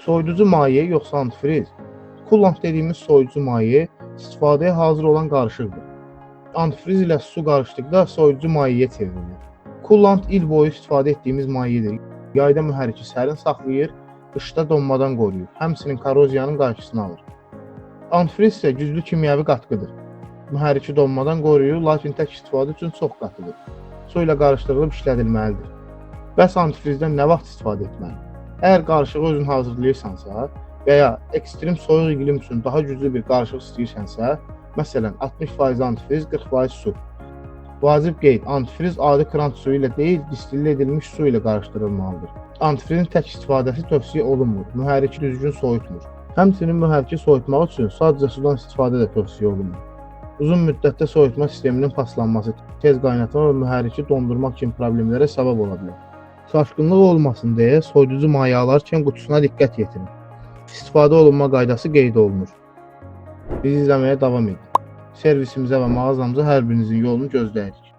Soyuducu maye yoxsa antifriz? Kullant dediyimiz soyuducu maye istifadəyə hazır olan qarışıqdır. Antifriz ilə su qarışdıqda soyuducu mayəyə çevrilir. Kullant il boyu istifadə etdiyimiz mayedir. Yayda mühərriki sərin saxlayır, qışda donmadan qoruyur. Həmçinin korroziyanın qarşısını alır. Antifriz isə güclü kimyəvi qatqıdır. Mühərriki donmadan qoruyur, lakin tək istifadə üçün çox qatıdır. Su ilə qarışdırılıb işlədilməlidir. Bəs antifrizdən nə vaxt istifadə etməli? Əgər qarışığı özün hazırlayırsansa və ya ekstrem soyuq iqlim üçün daha güclü bir qarışıq istəyirsənsə, məsələn 60% antifriz, 40% su. Vacib qeyd, antifriz adi krant suyu ilə deyil, distillə edilmiş su ilə qarışdırılmalıdır. Antifrizin tək istifadəsi tövsiyə olunmur, mühərriki düzgün soyutmur. Həmçinin mühərriki soyutmaq üçün sadəcə sudan istifadə də tövsiyə olunmur. Uzun müddətdə soyutma sisteminin paslanması, tez qaynatma və mühərriki dondurmaq kimi problemlərə səbəb ola bilər. Çaşqınlıq olmasın deyə soyuducu maye alarkən qutusuna diqqət yetirin. İstifadə olunma qaydası qeyd olunur. Bizi izləməyə davam edin. Servisimizə və mağazamıza hər birinizin yolunu gözləyirik.